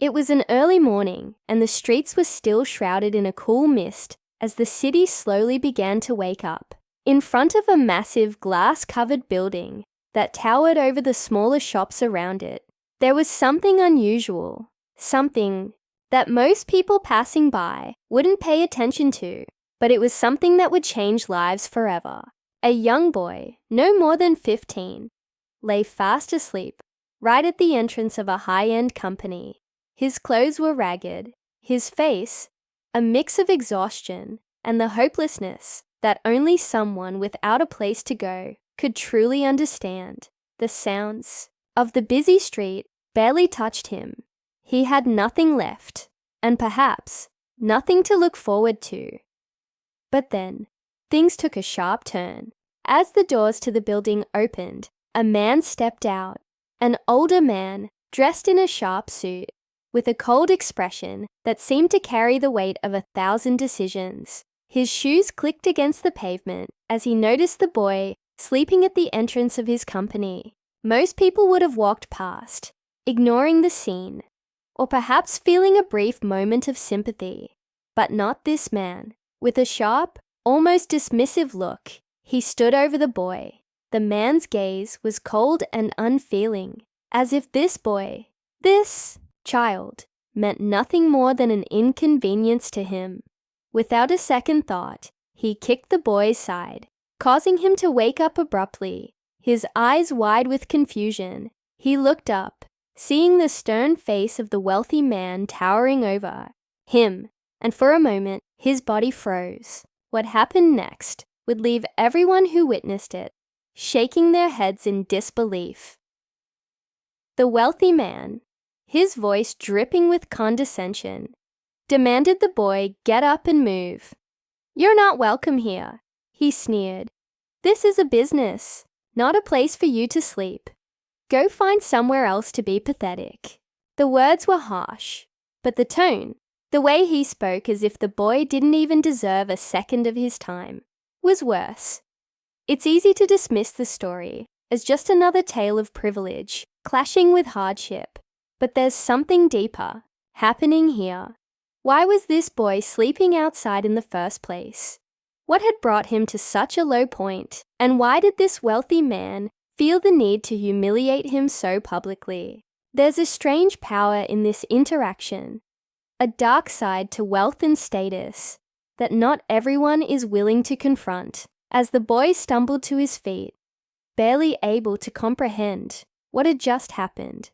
It was an early morning, and the streets were still shrouded in a cool mist as the city slowly began to wake up. In front of a massive glass-covered building that towered over the smaller shops around it, there was something unusual, something that most people passing by wouldn't pay attention to, but it was something that would change lives forever. A young boy, no more than 15, lay fast asleep right at the entrance of a high-end company. His clothes were ragged, his face a mix of exhaustion and the hopelessness that only someone without a place to go could truly understand. The sounds of the busy street barely touched him. He had nothing left, and perhaps nothing to look forward to. But then, things took a sharp turn. As the doors to the building opened, a man stepped out, an older man dressed in a sharp suit, with a cold expression that seemed to carry the weight of 1,000 decisions. His shoes clicked against the pavement as he noticed the boy sleeping at the entrance of his company. Most people would have walked past, ignoring the scene, or perhaps feeling a brief moment of sympathy. But not this man. With a sharp, almost dismissive look, he stood over the boy. The man's gaze was cold and unfeeling, as if this boy, this child, meant nothing more than an inconvenience to him. Without a second thought, he kicked the boy's side, causing him to wake up abruptly. His eyes wide with confusion, he looked up, seeing the stern face of the wealthy man towering over him, and for a moment, his body froze. What happened next would leave everyone who witnessed it shaking their heads in disbelief. The wealthy man, his voice dripping with condescension, demanded the boy get up and move. "You're not welcome here," he sneered. "This is a business, not a place for you to sleep. Go find somewhere else to be pathetic." The words were harsh, but the tone, the way he spoke as if the boy didn't even deserve a second of his time, was worse. It's easy to dismiss the story as just another tale of privilege clashing with hardship, but there's something deeper happening here. Why was this boy sleeping outside in the first place? What had brought him to such a low point, and why did this wealthy man feel the need to humiliate him so publicly? There's a strange power in this interaction, a dark side to wealth and status that not everyone is willing to confront. As the boy stumbled to his feet, barely able to comprehend what had just happened,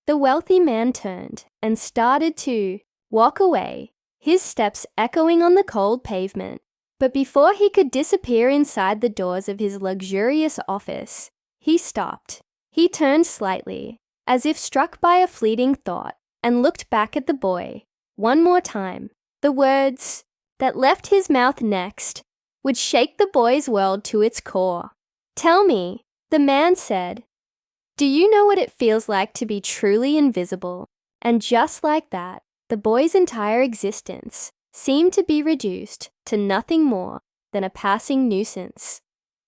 the wealthy man turned and started to walk away, his steps echoing on the cold pavement. But before he could disappear inside the doors of his luxurious office, he stopped. He turned slightly, as if struck by a fleeting thought, and looked back at the boy one more time. The words that left his mouth next would shake the boy's world to its core. "Tell me," the man said, "do you know what it feels like to be truly invisible?" And just like that, the boy's entire existence seemed to be reduced to nothing more than a passing nuisance,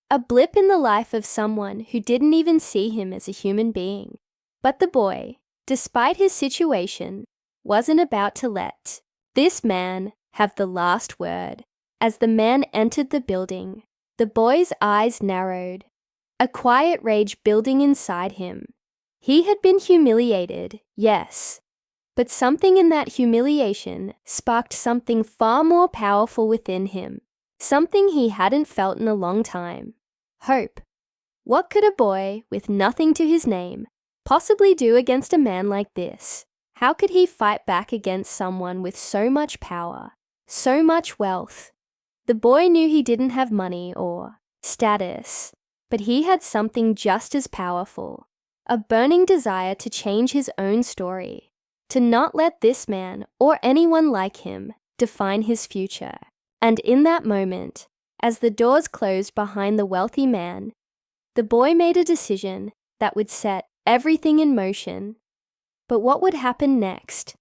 a blip in the life of someone who didn't even see him as a human being. But the boy, despite his situation, wasn't about to let this man have the last word. As the man entered the building, the boy's eyes narrowed, a quiet rage building inside him. He had been humiliated, yes, but something in that humiliation sparked something far more powerful within him, something he hadn't felt in a long time: hope. What could a boy with nothing to his name possibly do against a man like this? How could he fight back against someone with so much power, so much wealth? The boy knew he didn't have money or status, but he had something just as powerful, a burning desire to change his own story, to not let this man or anyone like him define his future. And in that moment, as the doors closed behind the wealthy man, the boy made a decision that would set everything in motion. But what would happen next?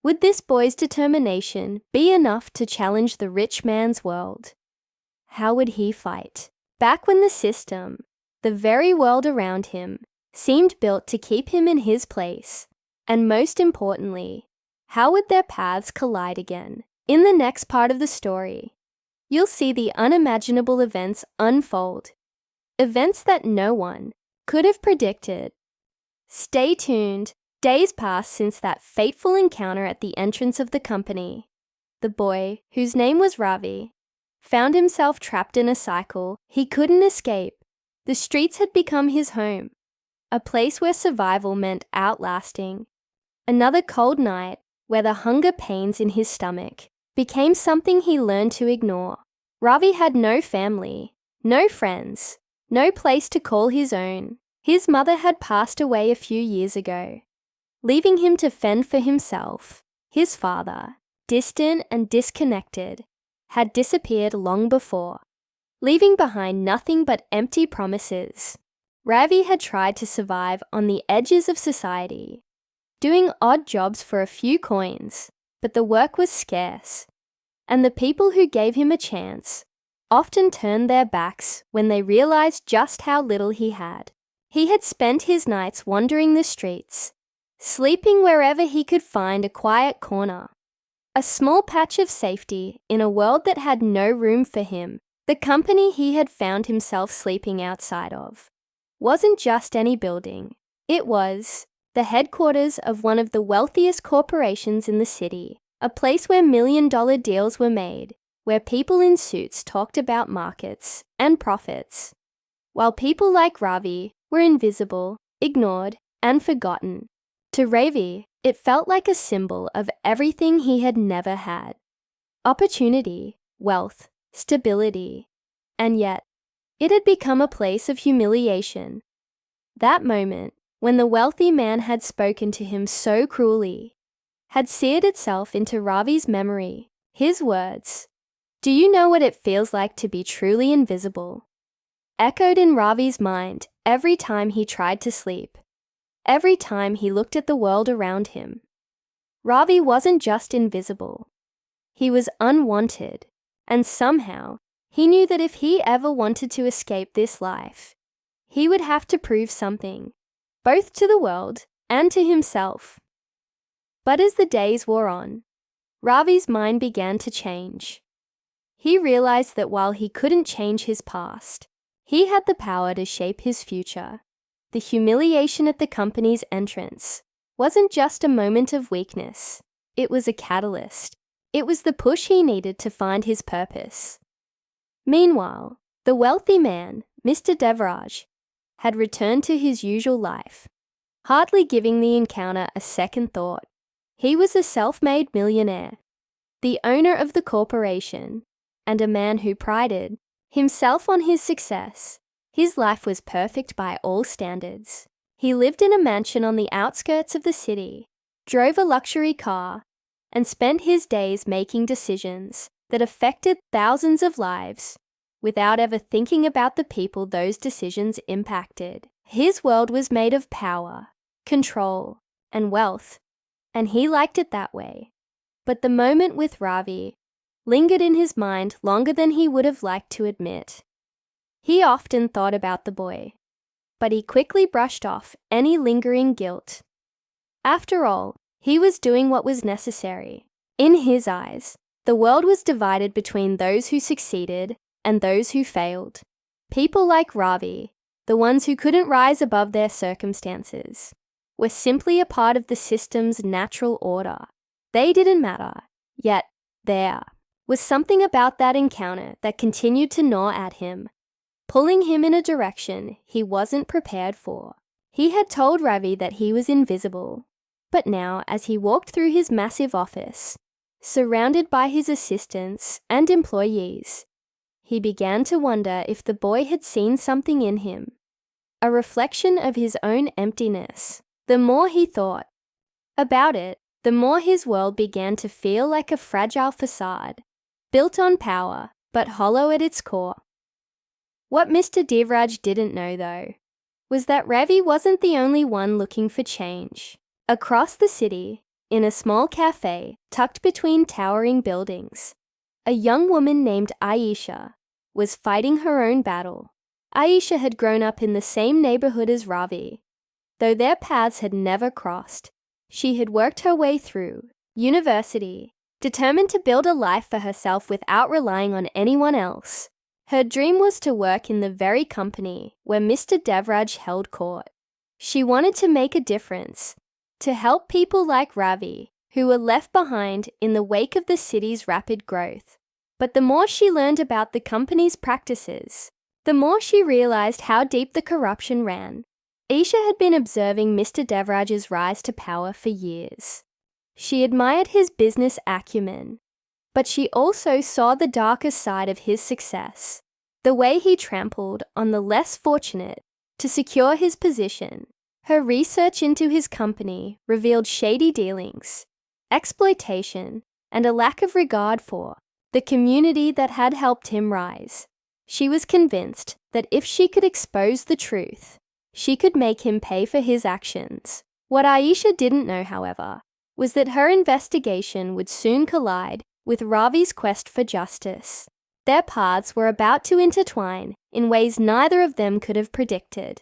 Would this boy's determination be enough to challenge the rich man's world? How would he fight back when the system, the very world around him, seemed built to keep him in his place And most importantly, how would their paths collide again? In the next part of the story, you'll see the unimaginable events unfold, events that no one could have predicted. Stay tuned. Days passed since that fateful encounter at the entrance of the company. The boy, whose name was Ravi, found himself trapped in a cycle he couldn't escape. The streets had become his home, a place where survival meant outlasting. Another cold night, where the hunger pains in his stomach became something he learned to ignore. Ravi had no family, no friends, no place to call his own. His mother had passed away a few years ago, leaving him to fend for himself. His father, distant and disconnected, had disappeared long before, leaving behind nothing but empty promises. Ravi had tried to survive on the edges of society, doing odd jobs for a few coins, but the work was scarce, and the people who gave him a chance often turned their backs when they realized just how little he had. He had spent his nights wandering the streets, sleeping wherever he could find a quiet corner, a small patch of safety in a world that had no room for him. The company he had found himself sleeping outside of wasn't just any building. It was the headquarters of one of the wealthiest corporations in the city, a place where million-dollar deals were made, where people in suits talked about markets and profits, while people like Ravi were invisible, ignored, and forgotten. To Ravi, it felt like a symbol of everything he had never had: opportunity, wealth, stability. And yet, it had become a place of humiliation. That moment, when the wealthy man had spoken to him so cruelly, had seared itself into Ravi's memory. His words, "Do you know what it feels like to be truly invisible?" echoed in Ravi's mind every time he tried to sleep, every time he looked at the world around him. Ravi wasn't just invisible. He was unwanted, and somehow he knew that if he ever wanted to escape this life, he would have to prove something, both to the world and to himself. But as the days wore on, Ravi's mind began to change. He realized that while he couldn't change his past, he had the power to shape his future. The humiliation at the company's entrance wasn't just a moment of weakness. It was a catalyst. It was the push he needed to find his purpose. Meanwhile, the wealthy man, Mr. Devraj, had returned to his usual life, hardly giving the encounter a second thought. He was a self-made millionaire, the owner of the corporation, and a man who prided himself on his success. His life was perfect by all standards. He lived in a mansion on the outskirts of the city, drove a luxury car, and spent his days making decisions that affected thousands of lives without ever thinking about the people those decisions impacted. His world was made of power, control, and wealth, and he liked it that way. But the moment with Ravi lingered in his mind longer than he would have liked to admit. He often thought about the boy, but he quickly brushed off any lingering guilt. After all, he was doing what was necessary. In his eyes, the world was divided between those who succeeded and those who failed. People like Ravi, the ones who couldn't rise above their circumstances, were simply a part of the system's natural order. They didn't matter. Yet, there was something about that encounter that continued to gnaw at him, pulling him in a direction he wasn't prepared for. He had told Ravi that he was invisible, but now as he walked through his massive office, surrounded by his assistants and employees, he began to wonder if the boy had seen something in him, a reflection of his own emptiness. The more he thought about it, the more his world began to feel like a fragile facade, built on power, but hollow at its core. What Mr. Devraj didn't know, though, was that Ravi wasn't the only one looking for change. Across the city, in a small cafe tucked between towering buildings, a young woman named Aisha was fighting her own battle. Aisha had grown up in the same neighborhood as Ravi. Though their paths had never crossed, She had worked her way through university, determined to build a life for herself without relying on anyone else. Her dream was to work in the very company where Mr. Devraj held court. She wanted to make a difference, to help people like Ravi, who were left behind in the wake of the city's rapid growth. But the more she learned about the company's practices, the more she realized how deep the corruption ran. Aisha had been observing Mr. Devraj's rise to power for years. She admired his business acumen, but she also saw the darker side of his success, the way he trampled on the less fortunate to secure his position. Her research into his company revealed shady dealings, exploitation, and a lack of regard for the community that had helped him rise. She was convinced that if she could expose the truth, she could make him pay for his actions. What Aisha didn't know, however, was that her investigation would soon collide with Ravi's quest for justice. Their paths were about to intertwine in ways neither of them could have predicted.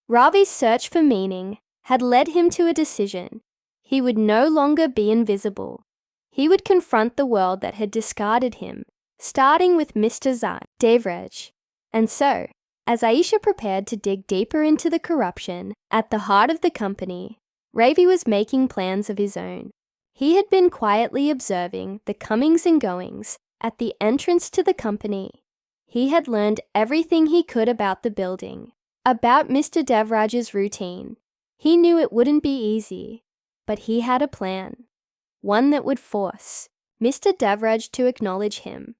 Ravi's search for meaning had led him to a decision. He would no longer be invisible. He would confront the world that had discarded him, starting with Mr. Devraj. And so, as Aisha prepared to dig deeper into the corruption at the heart of the company, Ravi was making plans of his own. He had been quietly observing the comings and goings at the entrance to the company. He had learned everything he could about the building, about Mr. Devraj's routine. He knew it wouldn't be easy, but he had a plan, one that would force Mr. Devraj to acknowledge him.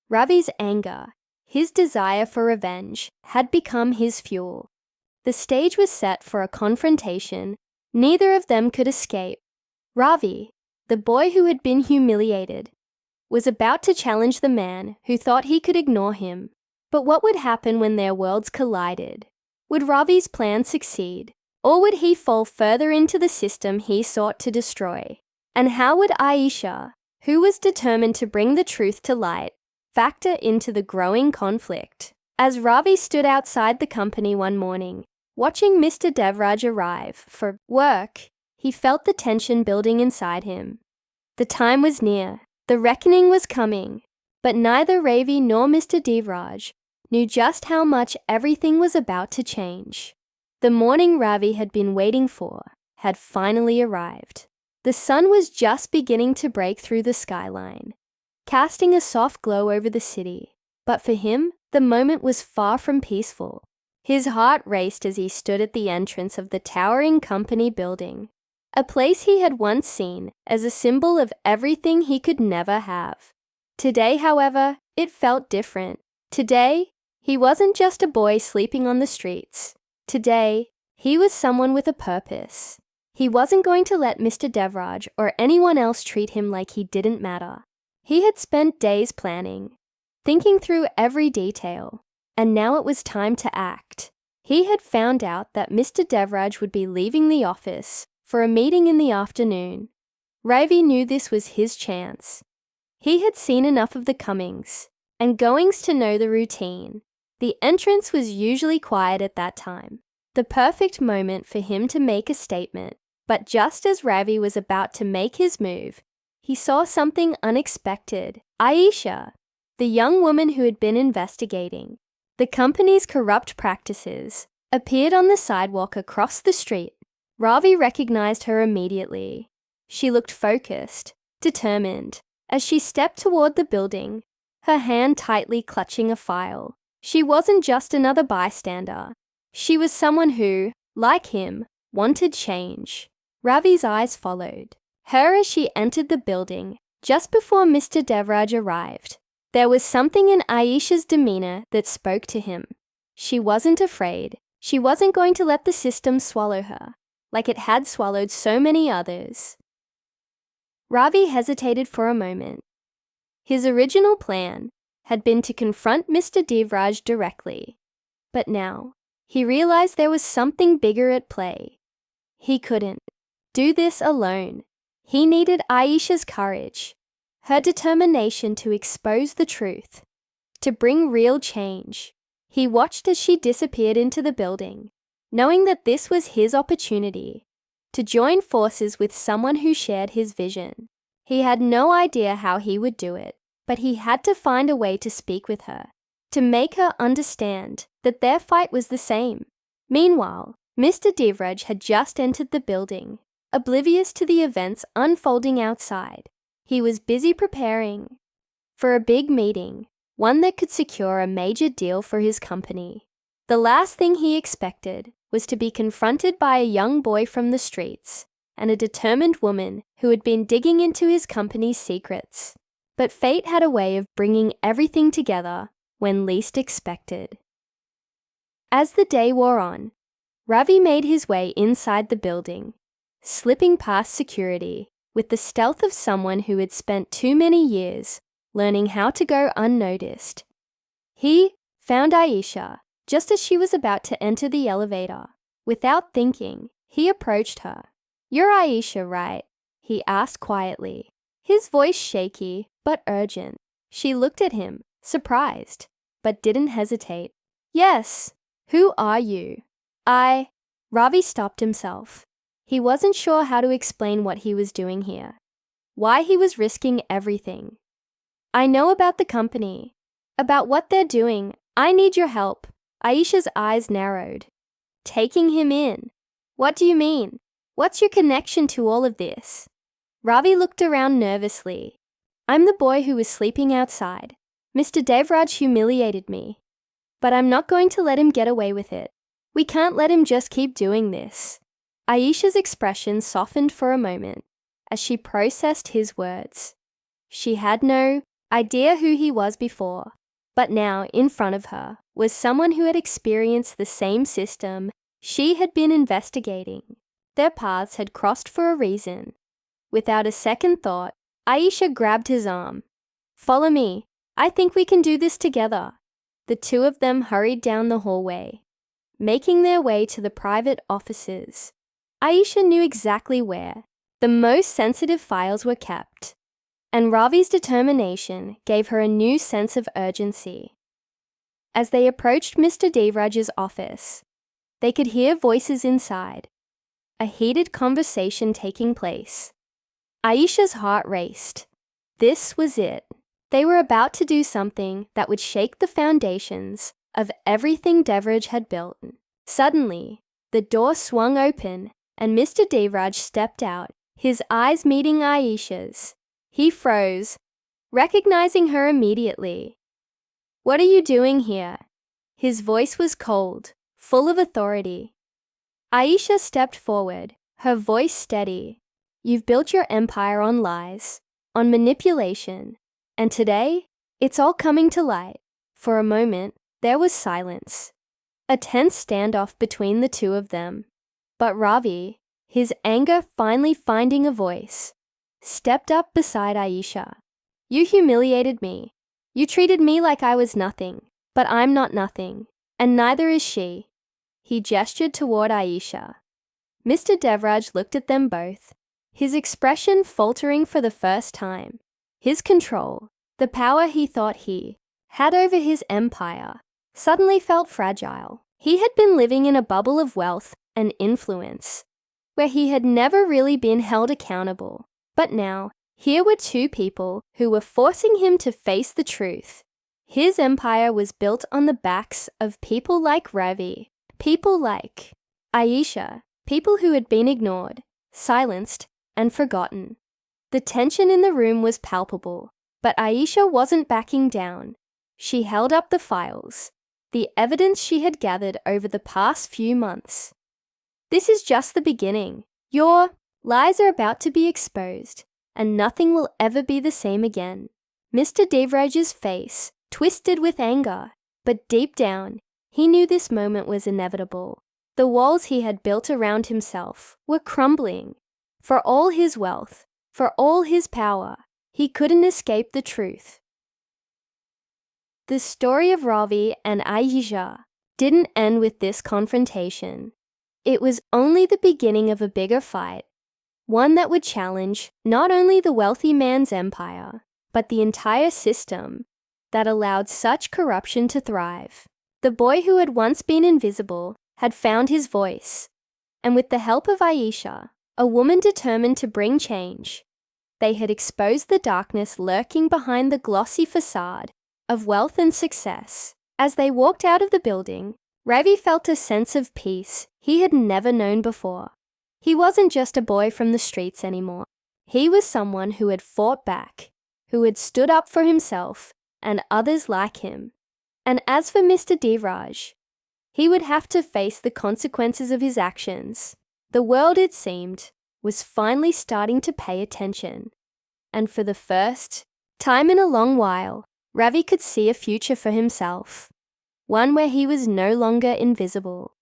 Ravi's anger, his desire for revenge, had become his fuel. The stage was set for a confrontation neither of them could escape. Ravi, the boy who had been humiliated, was about to challenge the man who thought he could ignore him. But what would happen when their worlds collided? Would Ravi's plan succeed, or would he fall further into the system he sought to destroy? And how would Aisha, who was determined to bring the truth to light, factor into the growing conflict? As Ravi stood outside the company one morning, watching Mr. Devraj arrive for work, he felt the tension building inside him. The time was near. The reckoning was coming. But neither Ravi nor Mr. Devraj knew just how much everything was about to change. The morning Ravi had been waiting for had finally arrived. The sun was just beginning to break through the skyline, casting a soft glow over the city. But for him, the moment was far from peaceful. His heart raced as he stood at the entrance of the towering company building, a place he had once seen as a symbol of everything he could never have. Today, however, it felt different. Today, he wasn't just a boy sleeping on the streets. Today, he was someone with a purpose. He wasn't going to let Mr. Devraj or anyone else treat him like he didn't matter. He had spent days planning, thinking through every detail, and now it was time to act. He had found out that Mr. Devraj would be leaving the office for a meeting in the afternoon. Ravi knew this was his chance. He had seen enough of the comings and goings to know the routine. The entrance was usually quiet at that time, the perfect moment for him to make a statement. But just as Ravi was about to make his move, he saw something unexpected. Aisha, the young woman who had been investigating the company's corrupt practices, appeared on the sidewalk across the street. Ravi recognized her immediately. She looked focused, determined, as she stepped toward the building, her hand tightly clutching a file. She wasn't just another bystander. She was someone who, like him, wanted change. Ravi's eyes followed her as she entered the building just before Mr. Devraj arrived. There was something in Aisha's demeanor that spoke to him. She wasn't afraid. She wasn't going to let the system swallow her, like it had swallowed so many others. Ravi hesitated for a moment. His original plan had been to confront Mr. Devraj directly, but now he realized there was something bigger at play. He couldn't do this alone. He needed Aisha's courage, her determination to expose the truth, to bring real change. He watched as she disappeared into the building, knowing that this was his opportunity to join forces with someone who shared his vision. He had no idea how he would do it, but he had to find a way to speak with her, to make her understand that their fight was the same. Meanwhile, Mr. Devraj had just entered the building, oblivious to the events unfolding outside. He was busy preparing for a big meeting, one that could secure a major deal for his company. The last thing he expected was to be confronted by a young boy from the streets and a determined woman who had been digging into his company's secrets. But fate had a way of bringing everything together when least expected. As the day wore on, Ravi made his way inside the building, slipping past security with the stealth of someone who had spent too many years learning how to go unnoticed. He found Aisha just as she was about to enter the elevator. Without thinking, he approached her. "You're Aisha, right?" he asked quietly, his voice shaky but urgent. She looked at him, surprised, but didn't hesitate. "Yes. Who are you?" Ravi stopped himself. He wasn't sure how to explain what he was doing here, why he was risking everything. "I know about the company, about what they're doing. I need your help." Aisha's eyes narrowed. "Taking him in? What do you mean? What's your connection to all of this?" Ravi looked around nervously. "I'm the boy who was sleeping outside. Mr. Devraj humiliated me. But I'm not going to let him get away with it. We can't let him just keep doing this." Aisha's expression softened for a moment as she processed his words. She had no idea who he was before, but now in front of her was someone who had experienced the same system she had been investigating. Their paths had crossed for a reason. Without a second thought, Aisha grabbed his arm. "Follow me. I think we can do this together." The two of them hurried down the hallway, making their way to the private offices. Aisha knew exactly where the most sensitive files were kept, and Ravi's determination gave her a new sense of urgency. As they approached Mr. Devraj's office, they could hear voices inside, a heated conversation taking place. Aisha's heart raced. This was it. They were about to do something that would shake the foundations of everything Devraj had built. Suddenly, the door swung open and Mr. Devraj stepped out, his eyes meeting Aisha's. He froze, recognizing her immediately. "What are you doing here?" His voice was cold, full of authority. Aisha stepped forward, her voice steady. "You've built your empire on lies, on manipulation, and today, it's all coming to light." For a moment, there was silence, a tense standoff between the two of them. But Ravi, his anger finally finding a voice, stepped up beside Aisha. "You humiliated me. You treated me like I was nothing, but I'm not nothing, and neither is she." He gestured toward Aisha. Mr. Devraj looked at them both, his expression faltering for the first time. His control, the power he thought he had over his empire, suddenly felt fragile. He had been living in a bubble of wealth and influence, where he had never really been held accountable. But now, here were two people who were forcing him to face the truth. His empire was built on the backs of people like Ravi, people like Aisha, people who had been ignored, silenced, and forgotten. The tension in the room was palpable, but Aisha wasn't backing down. She held up the files, the evidence she had gathered over the past few months. "This is just the beginning. Your lies are about to be exposed, and nothing will ever be the same again." Mr. Devraj's face twisted with anger, but deep down, he knew this moment was inevitable. The walls he had built around himself were crumbling. For all his wealth, for all his power, he couldn't escape the truth. The story of Ravi and Aisha didn't end with this confrontation. It was only the beginning of a bigger fight, one that would challenge not only the wealthy man's empire, but the entire system that allowed such corruption to thrive. The boy who had once been invisible had found his voice, and with the help of Aisha, a woman determined to bring change. They had exposed the darkness lurking behind the glossy facade of wealth and success. As they walked out of the building, Ravi felt a sense of peace he had never known before. He wasn't just a boy from the streets anymore. He was someone who had fought back, who had stood up for himself and others like him. And as for Mr. Devraj, he would have to face the consequences of his actions. The world, it seemed, was finally starting to pay attention. And for the first time in a long while, Ravi could see a future for himself, one where he was no longer invisible.